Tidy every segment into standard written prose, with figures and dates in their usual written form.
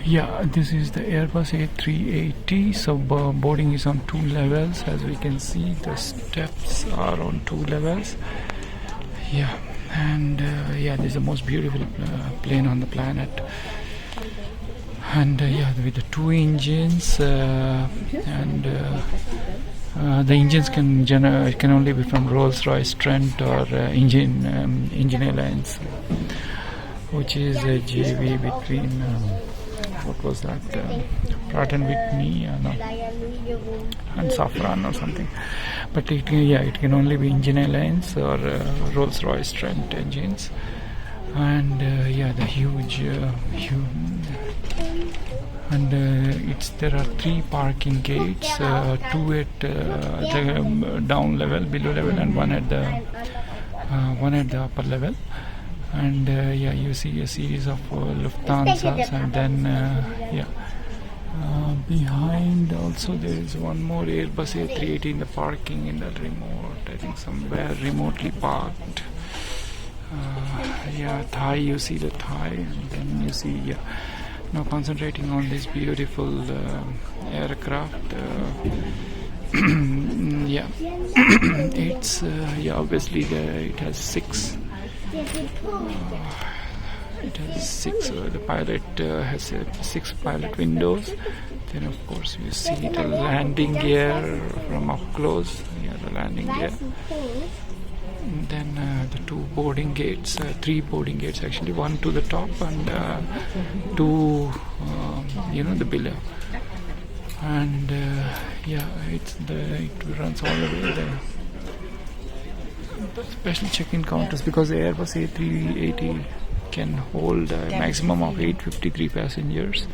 Yeah, this is the Airbus A380. So boarding is on 2 levels. As we can see, the steps are on 2 levels. Yeah, and yeah, this is the most beautiful plane on the planet. And yeah, with the 2 engines, and the engines can only be from Rolls-Royce, Trent, or Engine Airlines, which is a JV between what was that? Pratt and Whitney, no, and Safran or something. But it can only be Engine Airlines or Rolls-Royce, Trent engines. And yeah, the huge and there are 3 parking gates, 2 at the down level, below level, and one at the upper level. And yeah, you see a series of Lufthansas, and then yeah, behind also there is one more Airbus A380 in the parking in that remote, I think somewhere remotely parked. Yeah, Thai, you see the Thai, and then you see, yeah. Now concentrating on this beautiful aircraft. Yeah, it's yeah, obviously it has 6. It has 6. The pilot has 6 pilot windows. Then of course you see the landing gear from up close. Yeah, the landing gear. And then the 2 boarding gates, 3 boarding gates actually, 1 to the top and 2, the below. And yeah, it runs all the way there. Special check-in counters, because the Airbus A380 can hold a maximum of 853 passengers.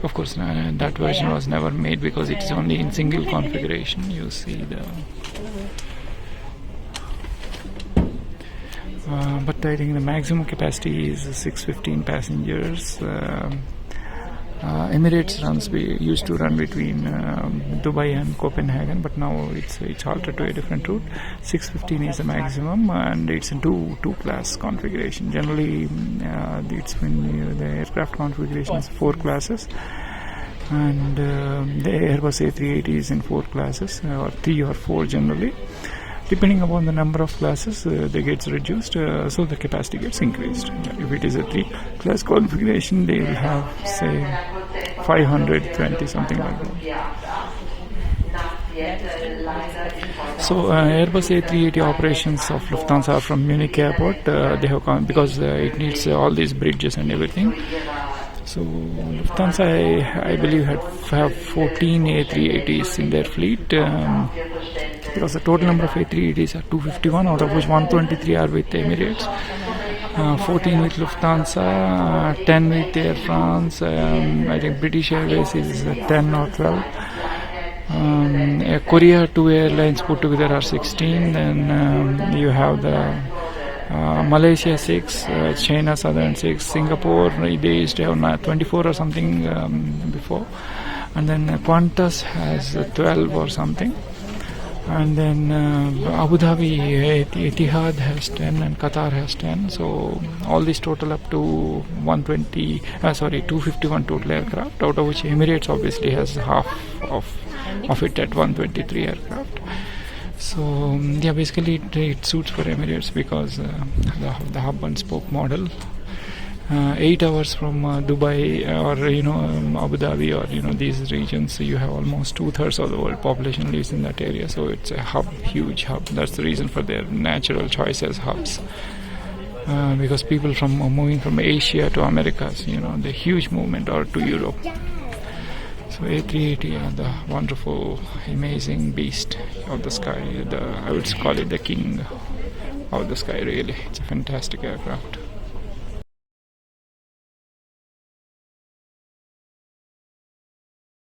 Of course, that version was never made because it is only in single configuration. You see the but I think the maximum capacity is 615 passengers. Emirates used to run between Dubai and Copenhagen, but now it's altered to a different route. 615 is the maximum, and it's a two class configuration. Generally, it's when the aircraft configuration is 4 classes, and the Airbus A380 is in 4 classes, or 3 or 4 generally. Depending upon the number of classes, they gets reduced, so the capacity gets increased. If it is a 3-class configuration, they will have, say, 520, something like that. So Airbus A380 operations of Lufthansa are from Munich Airport. They have come because it needs all these bridges and everything. So Lufthansa, I believe, have 14 A380s in their fleet. Because the total number of A380s are 251, out of which 123 are with Emirates, 14 with Lufthansa, 10 with Air France. I think British Airways is 10 or 12. Korea, 2 airlines put together are 16. Then you have the Malaysia 6, China Southern 6, Singapore, they used to have 24 or something before. And then Qantas has 12 or something. And then Abu Dhabi, Etihad has 10 and Qatar has 10. So all these total up to 251 total aircraft, out of which Emirates obviously has half of it at 123 aircraft. So yeah, basically it suits for Emirates because the hub and spoke model. 8 hours from Dubai or Abu Dhabi or these regions, you have almost 2/3 of the world population lives in that area. So it's a hub, huge hub. That's the reason for their natural choice as hubs. Because people moving from Asia to Americas, the huge movement, or to Europe. So A380, the wonderful, amazing beast of the sky. I would call it the king of the sky. Really, it's a fantastic aircraft.